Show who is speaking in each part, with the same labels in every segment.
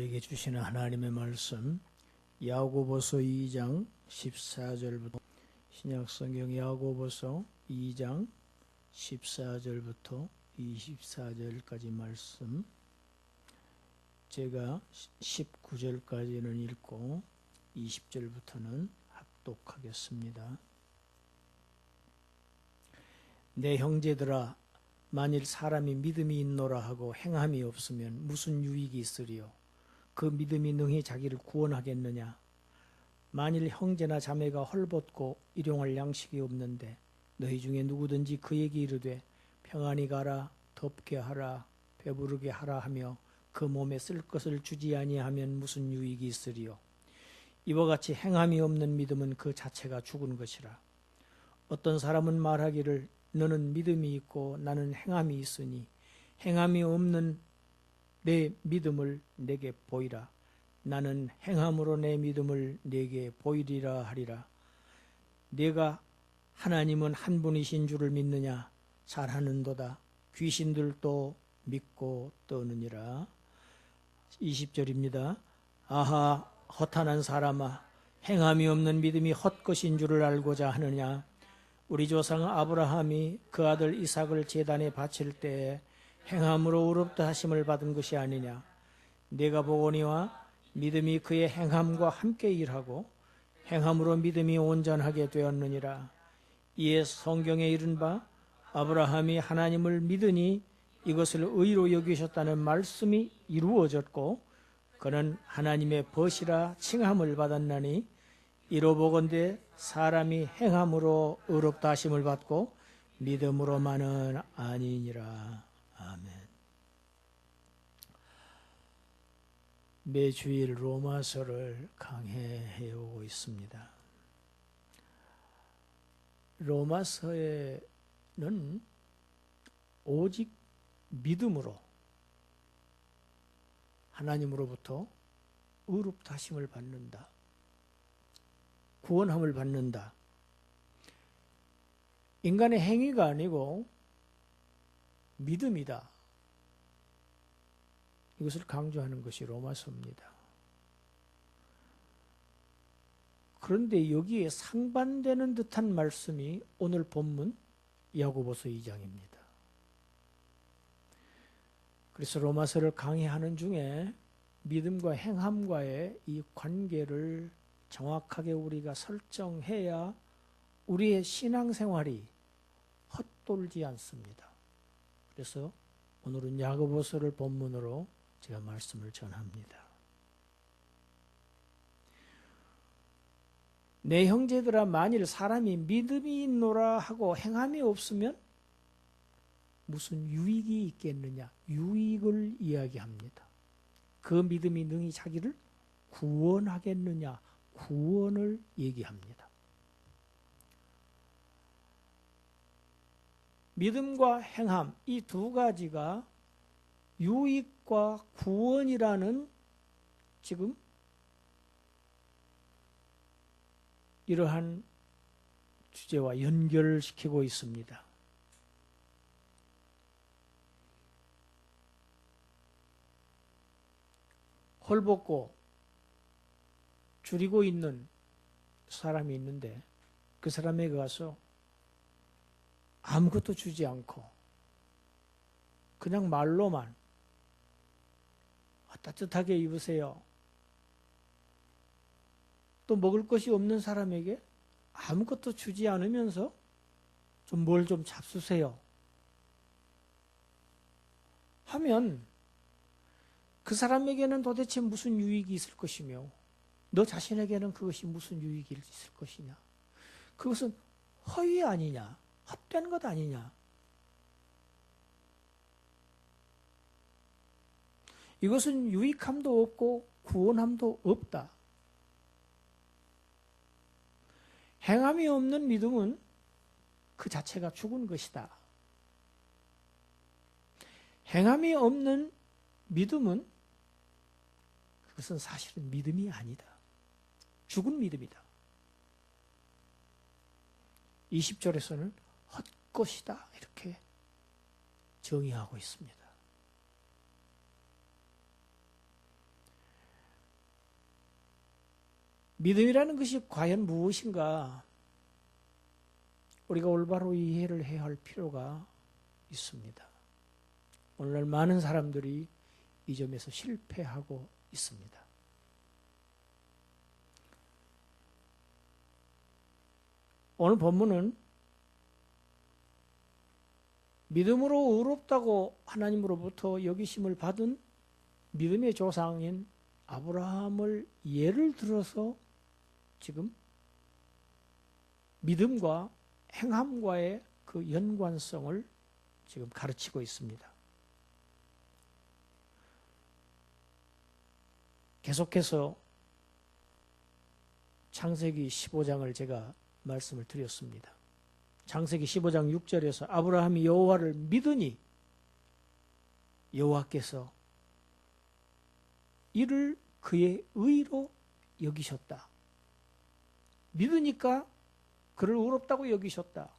Speaker 1: 우리에게 주시는 하나님의 말씀 야고보서 2장 14절부터 신약성경 야고보서 2장 14절부터 24절까지 말씀 제가 19절까지는 읽고 20절부터는 합독하겠습니다. 내 형제들아 만일 사람이 믿음이 있노라 하고 행함이 없으면 무슨 유익이 있으리요? 그 믿음이 능히 자기를 구원하겠느냐? 만일 형제나 자매가 헐벗고 일용할 양식이 없는데 너희 중에 누구든지 그에게 이르되 평안히 가라, 덥게 하라, 배부르게 하라 하며 그 몸에 쓸 것을 주지 아니하면 무슨 유익이 있으리요? 이와 같이 행함이 없는 믿음은 그 자체가 죽은 것이라. 어떤 사람은 말하기를 너는 믿음이 있고 나는 행함이 있으니 행함이 없는 내 믿음을 내게 보이라. 나는 행함으로 내 믿음을 내게 보이리라 하리라. 내가 하나님은 한 분이신 줄을 믿느냐? 잘하는도다. 귀신들도 믿고 떠느니라. 20절입니다. 아하 허탄한 사람아, 행함이 없는 믿음이 헛것인 줄을 알고자 하느냐? 우리 조상 아브라함이 그 아들 이삭을 제단에 바칠 때에 행함으로 의롭다 하심을 받은 것이 아니냐? 내가 보거니와 믿음이 그의 행함과 함께 일하고 행함으로 믿음이 온전하게 되었느니라. 이에 성경에 이른 바 아브라함이 하나님을 믿으니 이것을 의로 여기셨다는 말씀이 이루어졌고 그는 하나님의 벗이라 칭함을 받았나니 이로 보건대 사람이 행함으로 의롭다 하심을 받고 믿음으로만은 아니니라. 아멘. 매주일 로마서를 강해해 오고 있습니다. 로마서에는 오직 믿음으로 하나님으로부터 의롭다 하심을 받는다. 구원함을 받는다. 인간의 행위가 아니고 믿음이다. 이것을 강조하는 것이 로마서입니다. 그런데 여기에 상반되는 듯한 말씀이 오늘 본문 야고보서 2장입니다. 그래서 로마서를 강의하는 중에 믿음과 행함과의 이 관계를 정확하게 우리가 설정해야 우리의 신앙생활이 헛돌지 않습니다. 그래서 오늘은 야고보서를 본문으로 제가 말씀을 전합니다. 내 형제들아 만일 사람이 믿음이 있노라 하고 행함이 없으면 무슨 유익이 있겠느냐? 유익을 이야기합니다. 그 믿음이 능히 자기를 구원하겠느냐? 구원을 얘기합니다. 믿음과 행함 이 두 가지가 유익과 구원이라는 지금 이러한 주제와 연결을 시키고 있습니다. 헐벗고 줄이고 있는 사람이 있는데 그 사람에게 가서 아무것도 주지 않고 그냥 말로만 따뜻하게 입으세요. 또 먹을 것이 없는 사람에게 아무것도 주지 않으면서 좀 뭘 좀 잡수세요 하면 그 사람에게는 도대체 무슨 유익이 있을 것이며 너 자신에게는 그것이 무슨 유익이 있을 것이냐? 그것은 허위 아니냐? 헛된 것 아니냐? 이것은 유익함도 없고 구원함도 없다. 행함이 없는 믿음은 그 자체가 죽은 것이다. 행함이 없는 믿음은 그것은 사실은 믿음이 아니다. 죽은 믿음이다. 20절에서는 헛것이다 이렇게 정의하고 있습니다. 믿음이라는 것이 과연 무엇인가? 우리가 올바로 이해를 해야 할 필요가 있습니다. 오늘날 많은 사람들이 이 점에서 실패하고 있습니다. 오늘 본문은 믿음으로 의롭다고 하나님으로부터 여기심을 받은 믿음의 조상인 아브라함을 예를 들어서 지금 믿음과 행함과의 그 연관성을 지금 가르치고 있습니다. 계속해서 창세기 15장을 제가 말씀을 드렸습니다. 창세기 15장 6절에서 아브라함이 여호와를 믿으니 여호와께서 이를 그의 의로 여기셨다. 믿으니까 그를 의롭다고 여기셨다.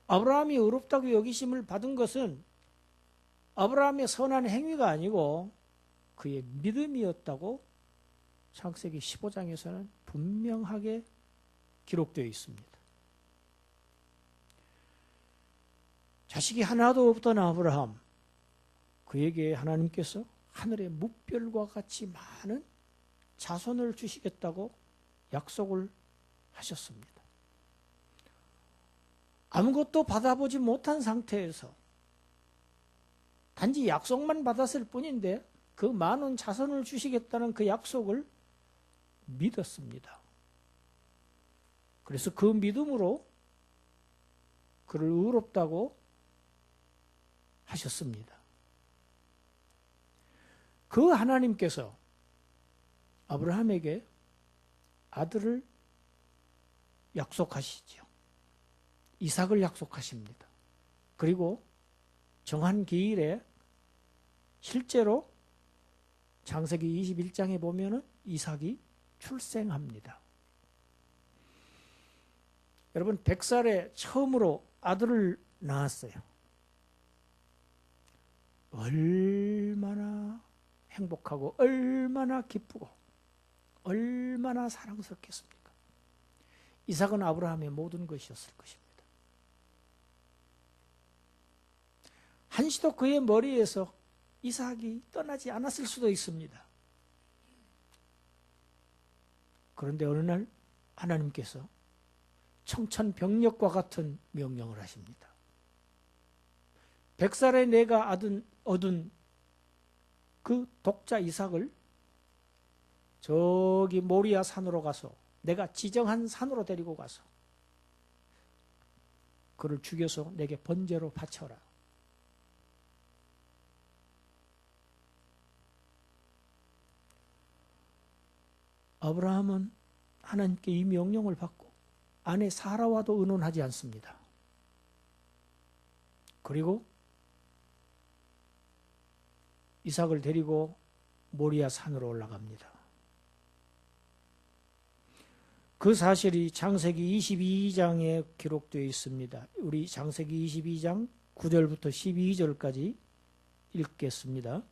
Speaker 1: 아브라함이 의롭다고 여기심을 받은 것은 아브라함의 선한 행위가 아니고 그의 믿음이었다고 창세기 15장에서는 분명하게 기록되어 있습니다. 자식이 하나도 없던 아브라함, 그에게 하나님께서 하늘의 뭇별과 같이 많은 자손을 주시겠다고 약속을 하셨습니다. 아무것도 받아보지 못한 상태에서 단지 약속만 받았을 뿐인데 그 많은 자손을 주시겠다는 그 약속을 믿었습니다. 그래서 그 믿음으로 그를 의롭다고 하셨습니다. 그 하나님께서 아브라함에게 아들을 약속하시죠. 이삭을 약속하십니다. 그리고 정한 기일에 실제로 창세기 21장에 보면은 이삭이 출생합니다. 여러분 100살에 처음으로 아들을 낳았어요. 얼마나 행복하고 얼마나 기쁘고 얼마나 사랑스럽겠습니까? 이삭은 아브라함의 모든 것이었을 것입니다. 한시도 그의 머리에서 이삭이 떠나지 않았을 수도 있습니다. 그런데 어느 날 하나님께서 청천벽력과 같은 명령을 하십니다. 100살에 내가 얻은 그 독자 이삭을 저기 모리아 산으로 가서 내가 지정한 산으로 데리고 가서 그를 죽여서 내게 번제로 바쳐라. 아브라함은 하나님께 이 명령을 받고 아내 사라와도 의논하지 않습니다. 그리고 이삭을 데리고 모리아 산으로 올라갑니다. 그 사실이 창세기 22장에 기록되어 있습니다. 우리 창세기 22장 9절부터 12절까지 읽겠습니다.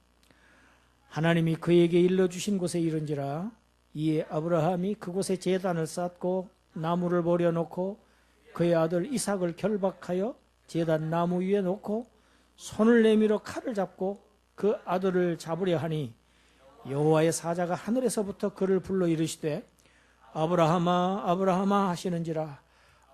Speaker 1: 하나님이 그에게 일러주신 곳에 이른지라 이에 아브라함이 그곳에 제단을 쌓고 나무를 버려놓고 그의 아들 이삭을 결박하여 제단 나무 위에 놓고 손을 내밀어 칼을 잡고 그 아들을 잡으려 하니 여호와의 사자가 하늘에서부터 그를 불러 이르시되 아브라함아 아브라함아 하시는지라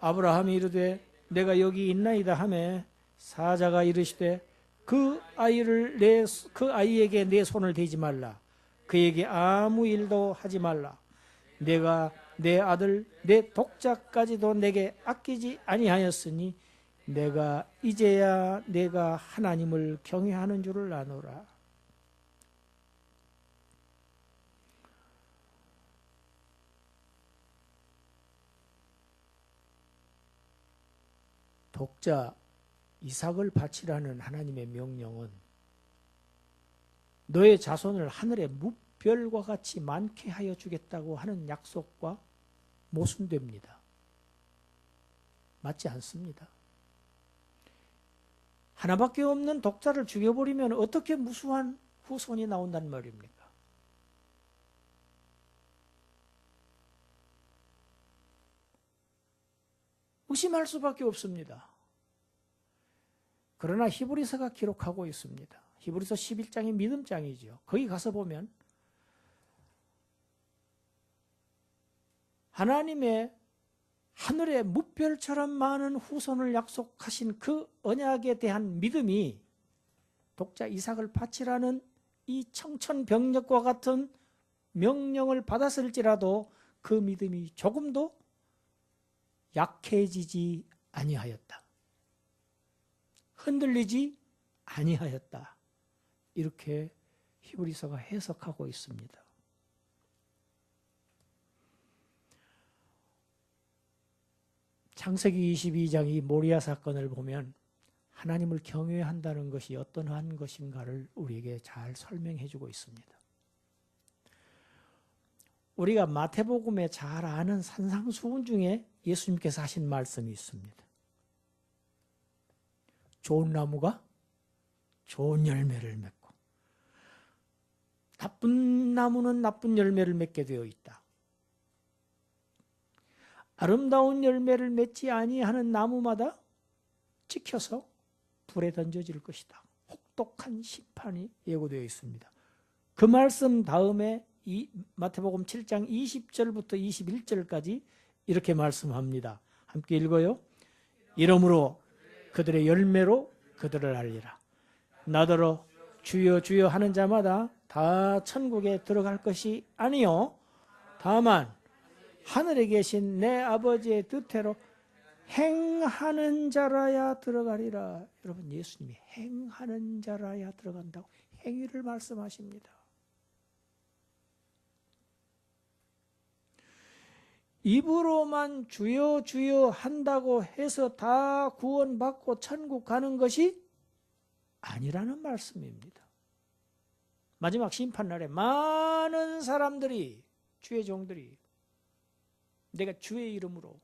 Speaker 1: 아브라함이 이르되 내가 여기 있나이다 하매 사자가 이르시되 그 아이에게 내 손을 대지 말라 그에게 아무 일도 하지 말라 내가 내 아들 내 독자까지도 내게 아끼지 아니하였으니 내가 이제야 내가 하나님을 경외하는 줄을 아노라. 독자 이삭을 바치라는 하나님의 명령은 너의 자손을 하늘의 뭇별과 같이 많게 하여 주겠다고 하는 약속과 모순됩니다. 맞지 않습니다. 하나밖에 없는 독자를 죽여버리면 어떻게 무수한 후손이 나온단 말입니까? 의심할 수밖에 없습니다. 그러나 히브리서가 기록하고 있습니다. 히브리서 11장이 믿음장이죠. 거기 가서 보면 하나님의 하늘의 무별처럼 많은 후손을 약속하신 그 언약에 대한 믿음이 독자 이삭을 바치라는 이 청천벽력과 같은 명령을 받았을지라도 그 믿음이 조금도 약해지지 아니하였다. 흔들리지 아니하였다. 이렇게 히브리서가 해석하고 있습니다. 창세기 22장 이 모리아 사건을 보면 하나님을 경외한다는 것이 어떠한 것인가를 우리에게 잘 설명해 주고 있습니다. 우리가 마태복음에 잘 아는 산상수훈 중에 예수님께서 하신 말씀이 있습니다. 좋은 나무가 좋은 열매를 맺고 나쁜 나무는 나쁜 열매를 맺게 되어 있다. 아름다운 열매를 맺지 아니하는 나무마다 찍혀서 불에 던져질 것이다. 혹독한 심판이 예고되어 있습니다. 그 말씀 다음에 이 마태복음 7장 20절부터 21절까지 이렇게 말씀합니다. 함께 읽어요. 이러므로 그들의 열매로 그들을 알리라. 나더러 주여 주여 하는 자마다 다 천국에 들어갈 것이 아니요 다만 하늘에 계신 내 아버지의 뜻대로 행하는 자라야 들어가리라. 여러분, 예수님이 행하는 자라야 들어간다고 행위를 말씀하십니다. 입으로만 주여 주여 한다고 해서 다 구원받고 천국 가는 것이 아니라는 말씀입니다. 마지막 심판날에 많은 사람들이, 주의 종들이 내가 주의 이름으로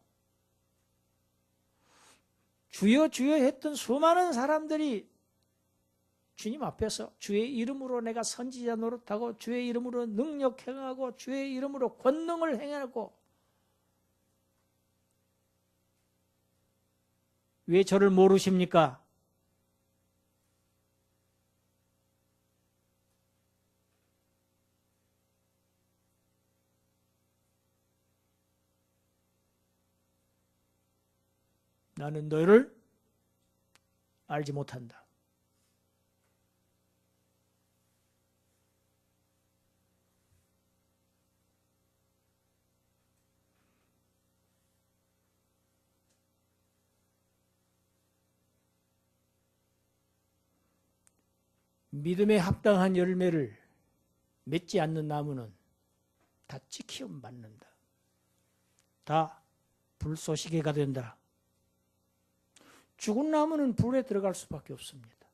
Speaker 1: 주여 주여 했던 수많은 사람들이 주님 앞에서 주의 이름으로 내가 선지자 노릇하고 주의 이름으로 능력 행하고 주의 이름으로 권능을 행하고 왜 저를 모르십니까? 나는 너를 알지 못한다. 믿음에 합당한 열매를 맺지 않는 나무는 다 찍히움 받는다. 다 불쏘시개가 된다. 죽은 나무는 불에 들어갈 수밖에 없습니다.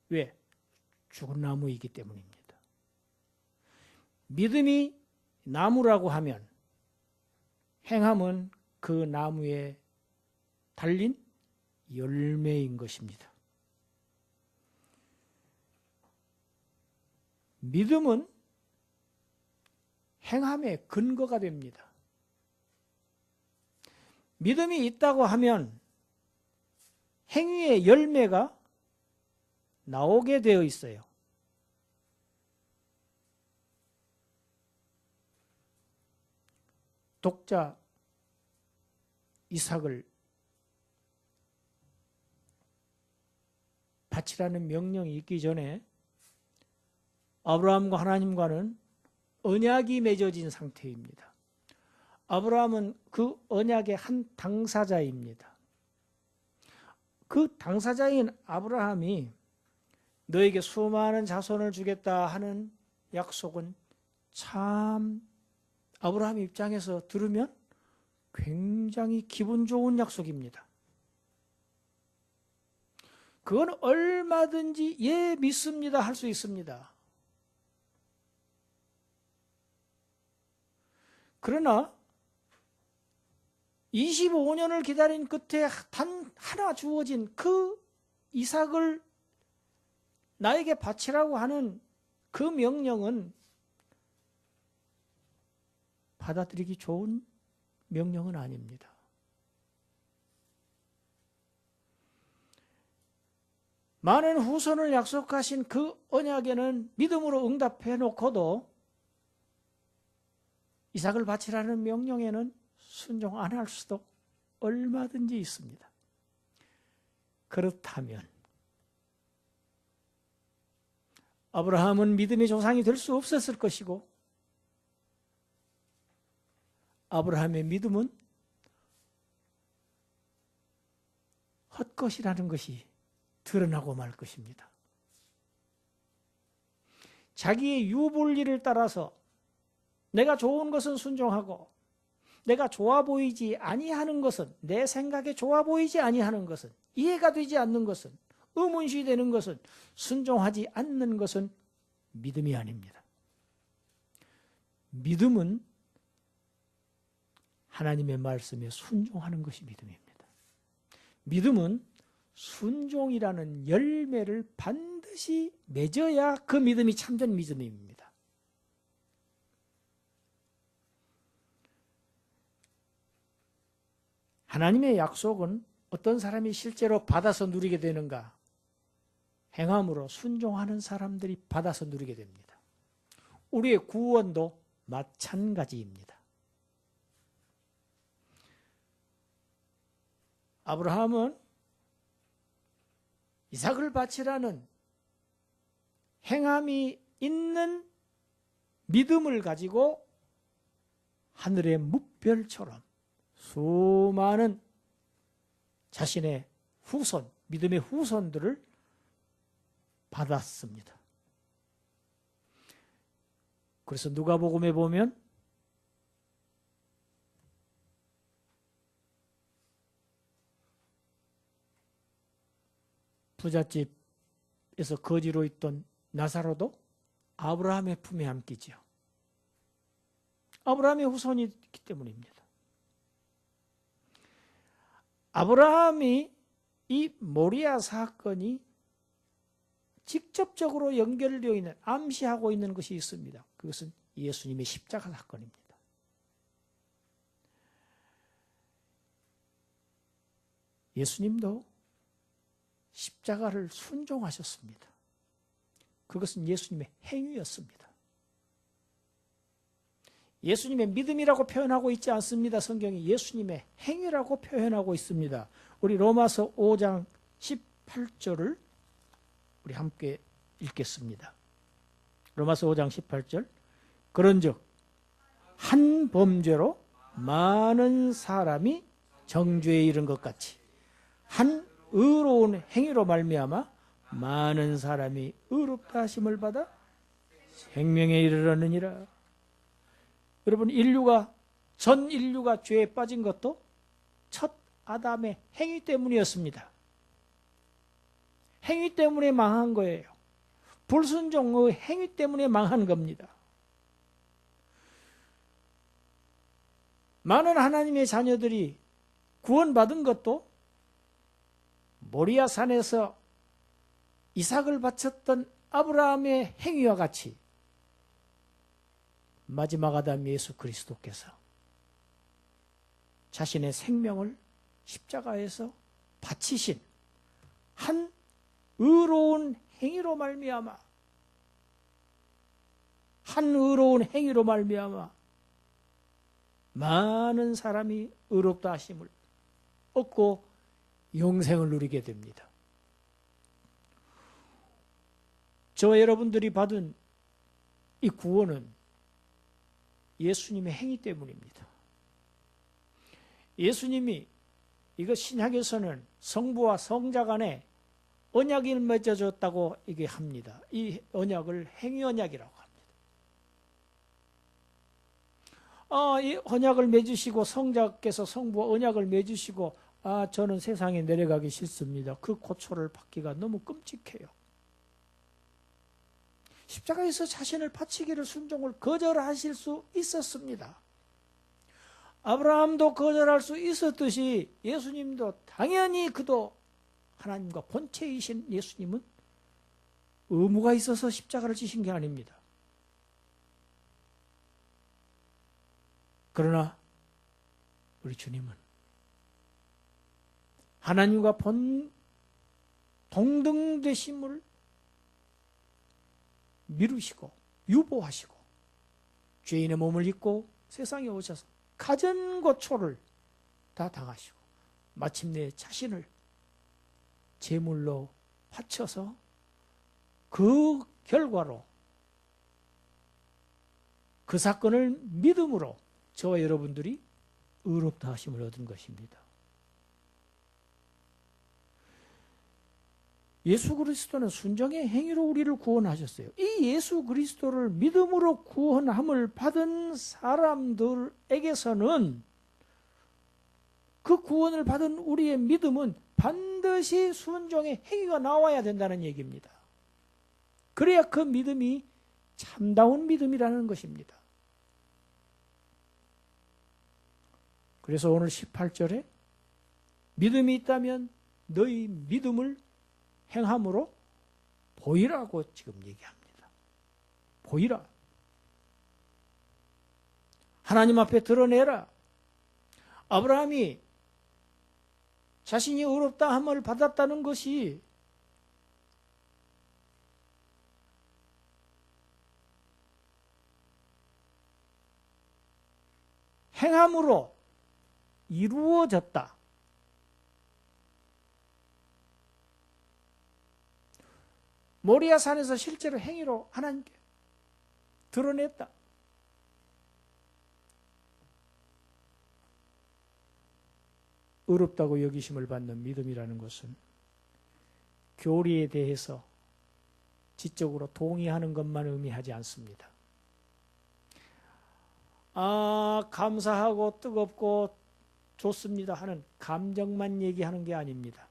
Speaker 1: 왜? 죽은 나무이기 때문입니다. 믿음이 나무라고 하면 행함은 그 나무에 달린 열매인 것입니다. 믿음은 행함의 근거가 됩니다. 믿음이 있다고 하면 행위의 열매가 나오게 되어 있어요. 독자 이삭을 바치라는 명령이 있기 전에 아브라함과 하나님과는 언약이 맺어진 상태입니다. 아브라함은 그 언약의 한 당사자입니다. 그 당사자인 아브라함이 너에게 수많은 자손을 주겠다 하는 약속은 참 아브라함 입장에서 들으면 굉장히 기분 좋은 약속입니다. 그건 얼마든지 예 믿습니다 할 수 있습니다. 그러나 25년을 기다린 끝에 단 하나 주어진 그 이삭을 나에게 바치라고 하는 그 명령은 받아들이기 좋은 명령은 아닙니다. 많은 후손을 약속하신 그 언약에는 믿음으로 응답해 놓고도 이삭을 바치라는 명령에는 순종 안 할 수도 얼마든지 있습니다. 그렇다면 아브라함은 믿음의 조상이 될 수 없었을 것이고 아브라함의 믿음은 헛것이라는 것이 드러나고 말 것입니다. 자기의 유불리를 따라서 내가 좋은 것은 순종하고 내가 좋아 보이지 아니하는 것은, 내 생각에 좋아 보이지 아니하는 것은, 이해가 되지 않는 것은, 의문시되는 것은, 순종하지 않는 것은 믿음이 아닙니다. 믿음은 하나님의 말씀에 순종하는 것이 믿음입니다. 믿음은 순종이라는 열매를 반드시 맺어야 그 믿음이 참된 믿음입니다. 하나님의 약속은 어떤 사람이 실제로 받아서 누리게 되는가? 행함으로 순종하는 사람들이 받아서 누리게 됩니다. 우리의 구원도 마찬가지입니다. 아브라함은 이삭을 바치라는 행함이 있는 믿음을 가지고 하늘의 묵별처럼 수많은 자신의 후손, 믿음의 후손들을 받았습니다. 그래서 누가복음에 보면 부잣집에서 거지로 있던 나사로도 아브라함의 품에 안기지요. 아브라함의 후손이 있기 때문입니다. 아브라함이 이 모리아 사건이 직접적으로 연결되어 있는, 암시하고 있는 것이 있습니다. 그것은 예수님의 십자가 사건입니다. 예수님도 십자가를 순종하셨습니다. 그것은 예수님의 행위였습니다. 예수님의 믿음이라고 표현하고 있지 않습니다. 성경이 예수님의 행위라고 표현하고 있습니다. 우리 로마서 5장 18절을 우리 함께 읽겠습니다. 로마서 5장 18절. 그런즉 한 범죄로 많은 사람이 정죄에 이른 것 같이 한 의로운 행위로 말미암아 많은 사람이 의롭다 하심을 받아 생명에 이르렀느니라. 여러분, 전 인류가 죄에 빠진 것도 첫 아담의 행위 때문이었습니다. 행위 때문에 망한 거예요. 불순종의 행위 때문에 망한 겁니다. 많은 하나님의 자녀들이 구원받은 것도 모리아 산에서 이삭을 바쳤던 아브라함의 행위와 같이 마지막 아담 예수 그리스도께서 자신의 생명을 십자가에서 바치신 한 의로운 행위로 말미암아 많은 사람이 의롭다 하심을 얻고 영생을 누리게 됩니다. 저와 여러분들이 받은 이 구원은 예수님의 행위 때문입니다. 예수님이 이거 신약에서는 성부와 성자 간에 언약이 맺어졌다고 얘기합니다. 이 언약을 행위 언약이라고 합니다. 이 언약을 맺으시고 성자께서 성부와 언약을 맺으시고 저는 세상에 내려가기 싫습니다. 그 고초를 받기가 너무 끔찍해요. 십자가에서 자신을 바치기를 순종을 거절하실 수 있었습니다. 아브라함도 거절할 수 있었듯이 예수님도 당연히 그도 하나님과 본체이신 예수님은 의무가 있어서 십자가를 지신 게 아닙니다. 그러나 우리 주님은 하나님과 동등되심을 미루시고 유보하시고 죄인의 몸을 입고 세상에 오셔서 가전고초를 다 당하시고 마침내 자신을 제물로 바쳐서 그 결과로 그 사건을 믿음으로 저와 여러분들이 의롭다 하심을 얻은 것입니다. 예수 그리스도는 순종의 행위로 우리를 구원하셨어요. 이 예수 그리스도를 믿음으로 구원함을 받은 사람들에게서는 그 구원을 받은 우리의 믿음은 반드시 순종의 행위가 나와야 된다는 얘기입니다. 그래야 그 믿음이 참다운 믿음이라는 것입니다. 그래서 오늘 18절에 믿음이 있다면 너희 믿음을 행함으로 보이라고 지금 얘기합니다. 보이라. 하나님 앞에 드러내라. 아브라함이 자신이 의롭다 함을 받았다는 것이 행함으로 이루어졌다. 모리아 산에서 실제로 행위로 하나님께 드러냈다. 의롭다고 여기심을 받는 믿음이라는 것은 교리에 대해서 지적으로 동의하는 것만 의미하지 않습니다. 감사하고 뜨겁고 좋습니다 하는 감정만 얘기하는 게 아닙니다.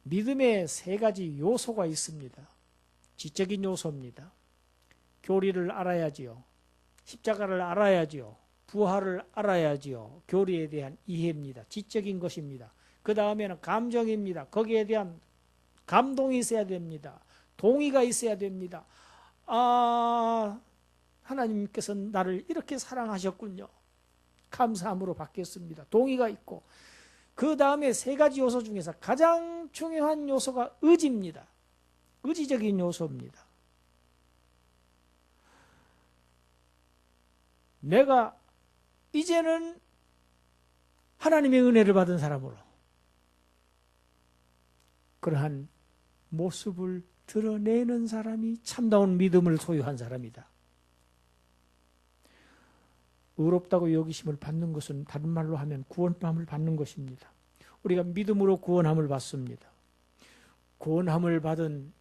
Speaker 1: 믿음에 세 가지 요소가 있습니다. 지적인 요소입니다. 교리를 알아야지요. 십자가를 알아야지요. 부활을 알아야지요. 교리에 대한 이해입니다. 지적인 것입니다. 그 다음에는 감정입니다. 거기에 대한 감동이 있어야 됩니다. 동의가 있어야 됩니다. 하나님께서 나를 이렇게 사랑하셨군요. 감사함으로 받겠습니다. 동의가 있고, 그 다음에 세 가지 요소 중에서 가장 중요한 요소가 의지입니다. 의지적인 요소입니다. 내가 이제는 하나님의 은혜를 받은 사람으로 그러한 모습을 드러내는 사람이 참다운 믿음을 소유한 사람이다. 의롭다고 여기심을 받는 것은 다른 말로 하면 구원함을 받는 것입니다. 우리가 믿음으로 구원함을 받습니다. 구원함을 받은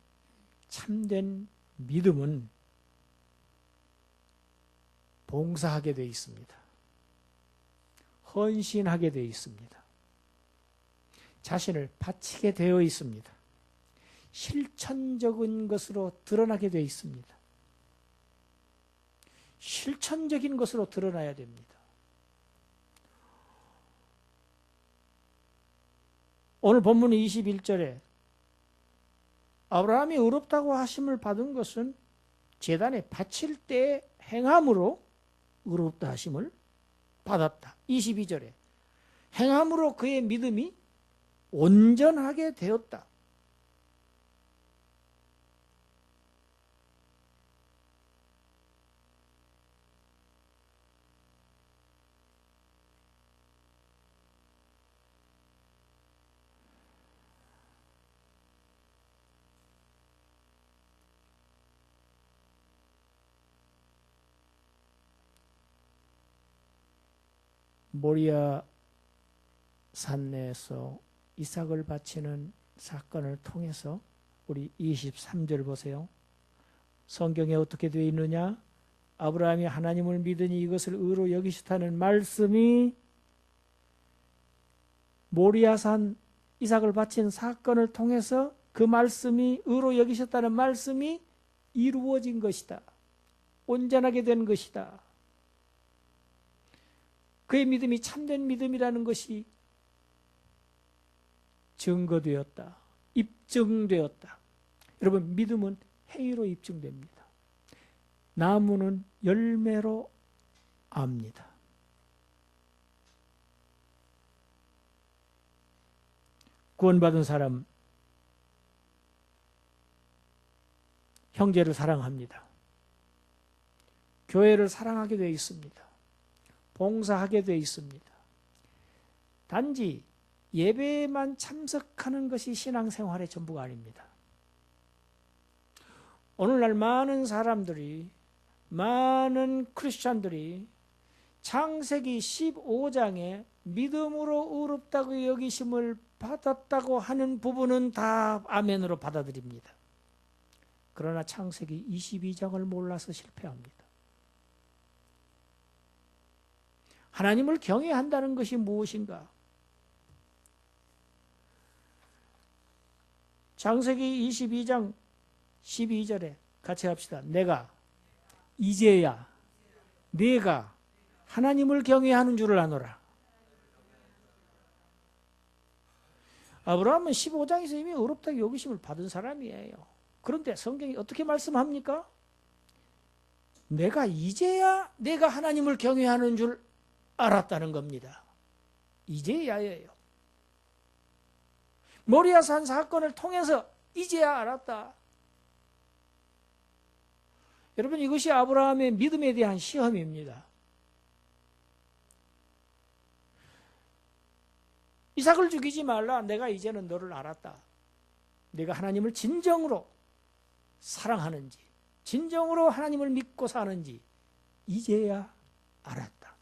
Speaker 1: 참된 믿음은 봉사하게 되어 있습니다. 헌신하게 되어 있습니다. 자신을 바치게 되어 있습니다. 실천적인 것으로 드러나게 되어 있습니다. 실천적인 것으로 드러나야 됩니다. 오늘 본문 21절에 아브라함이 의롭다고 하심을 받은 것은 제단에 바칠 때의 행함으로 의롭다 하심을 받았다. 22절에 행함으로 그의 믿음이 온전하게 되었다. 모리아 산내에서 이삭을 바치는 사건을 통해서 우리 23절 보세요. 성경에 어떻게 되어 있느냐? 아브라함이 하나님을 믿으니 이것을 의로 여기시다는 말씀이 모리아산 이삭을 바친 사건을 통해서 그 말씀이 의로 여기셨다는 말씀이 이루어진 것이다. 온전하게 된 것이다. 그의 믿음이 참된 믿음이라는 것이 증거되었다. 입증되었다. 여러분, 믿음은 행위로 입증됩니다. 나무는 열매로 압니다. 구원받은 사람 형제를 사랑합니다. 교회를 사랑하게 되어 있습니다. 봉사하게 되어 있습니다. 단지 예배에만 참석하는 것이 신앙생활의 전부가 아닙니다. 오늘날 많은 사람들이, 많은 크리스찬들이 창세기 15장에 믿음으로 의롭다고 여기심을 받았다고 하는 부분은 다 아멘으로 받아들입니다. 그러나 창세기 22장을 몰라서 실패합니다. 하나님을 경외한다는 것이 무엇인가? 창세기 22장 12절에 같이 합시다. 내가 이제야 네가 하나님을 경외하는 줄을 아노라. 아브라함은 15장에서 이미 의롭다고 여기심을 받은 사람이에요. 그런데 성경이 어떻게 말씀합니까? 내가 이제야 내가 하나님을 경외하는 줄 알았다는 겁니다. 이제야예요. 모리아산 사건을 통해서 이제야 알았다. 여러분, 이것이 아브라함의 믿음에 대한 시험입니다. 이삭을 죽이지 말라. 내가 이제는 너를 알았다. 내가 하나님을 진정으로 사랑하는지, 진정으로 하나님을 믿고 사는지 이제야 알았다.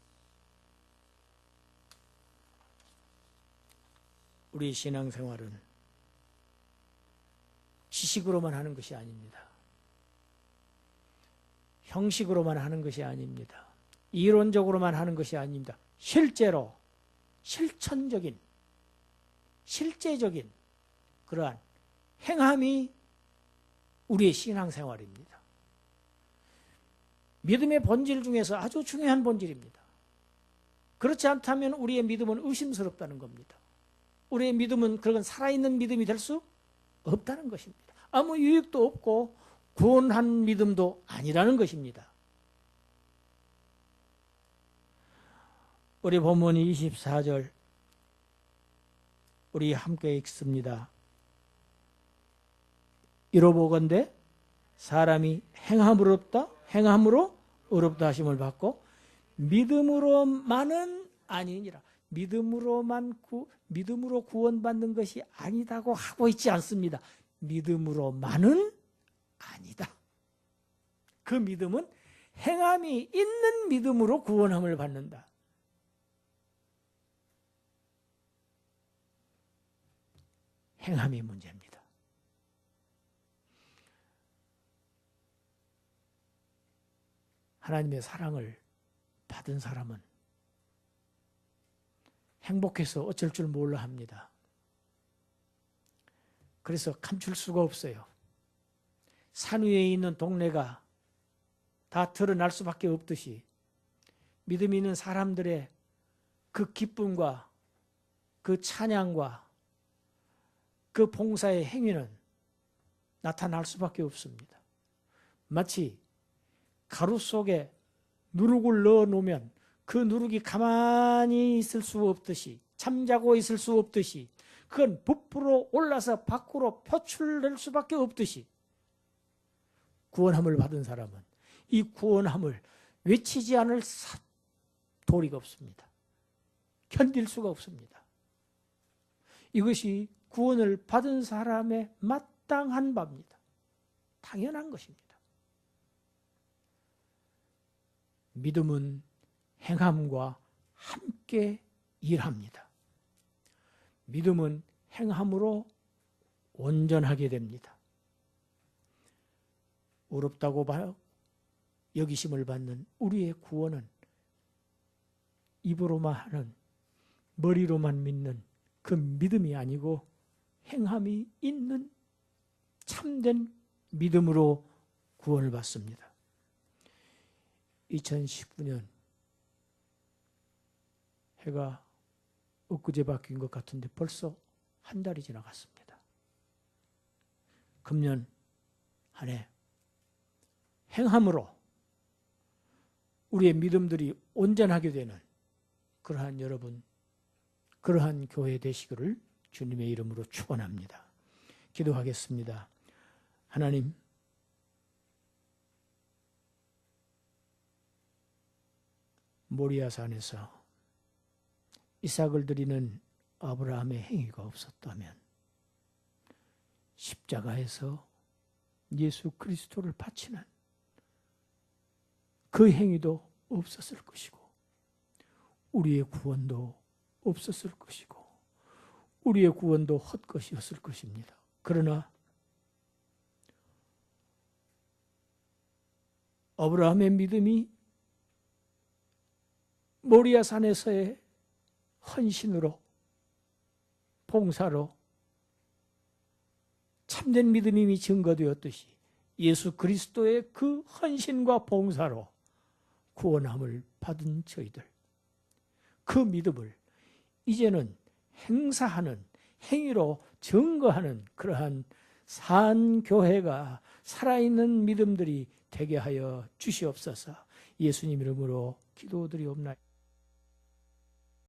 Speaker 1: 우리 신앙생활은 지식으로만 하는 것이 아닙니다. 형식으로만 하는 것이 아닙니다. 이론적으로만 하는 것이 아닙니다. 실제로 실천적인, 실제적인 그러한 행함이 우리의 신앙생활입니다. 믿음의 본질 중에서 아주 중요한 본질입니다. 그렇지 않다면 우리의 믿음은 의심스럽다는 겁니다. 우리의 믿음은 그런 살아있는 믿음이 될 수 없다는 것입니다. 아무 유익도 없고 구원한 믿음도 아니라는 것입니다. 우리 본문이 24절 우리 함께 읽습니다. 이로보건대 사람이 행함으로 의롭다 하심을 받고 믿음으로만은 아니니라. 믿음으로 구원받는 것이 아니다고 하고 있지 않습니다. 믿음으로만은 아니다. 그 믿음은 행함이 있는 믿음으로 구원함을 받는다. 행함이 문제입니다. 하나님의 사랑을 받은 사람은 행복해서 어쩔 줄 몰라 합니다. 그래서 감출 수가 없어요. 산 위에 있는 동네가 다 드러날 수밖에 없듯이 믿음이 있는 사람들의 그 기쁨과 그 찬양과 그 봉사의 행위는 나타날 수밖에 없습니다. 마치 가루 속에 누룩을 넣어 놓으면 그 누룩이 가만히 있을 수 없듯이, 잠자고 있을 수 없듯이, 그건 부풀어 올라서 밖으로 표출될 수밖에 없듯이 구원함을 받은 사람은 이 구원함을 외치지 않을 도리가 없습니다. 견딜 수가 없습니다. 이것이 구원을 받은 사람의 마땅한 바입니다. 당연한 것입니다. 믿음은 행함과 함께 일합니다. 믿음은 행함으로 온전하게 됩니다. 의롭다고 여기심을 받는 우리의 구원은 입으로만 하는, 머리로만 믿는 그 믿음이 아니고 행함이 있는 참된 믿음으로 구원을 받습니다. 2019년 해가 엊그제 바뀐 것 같은데 벌써 한 달이 지나갔습니다. 금년 한 해 행함으로 우리의 믿음들이 온전하게 되는 그러한 여러분, 그러한 교회 되시기를 주님의 이름으로 축원합니다. 기도하겠습니다. 하나님, 모리아산에서 이삭을 드리는 아브라함의 행위가 없었다면 십자가에서 예수 그리스도를 바치는 그 행위도 없었을 것이고 우리의 구원도 없었을 것이고 우리의 구원도 헛것이었을 것입니다. 그러나 아브라함의 믿음이 모리아산에서의 헌신으로 봉사로 참된 믿음이 증거되었듯이 예수 그리스도의 그 헌신과 봉사로 구원함을 받은 저희들, 그 믿음을 이제는 행사하는, 행위로 증거하는 그러한 산교회가 살아있는 믿음들이 되게 하여 주시옵소서. 예수님 이름으로 기도드리옵나이다.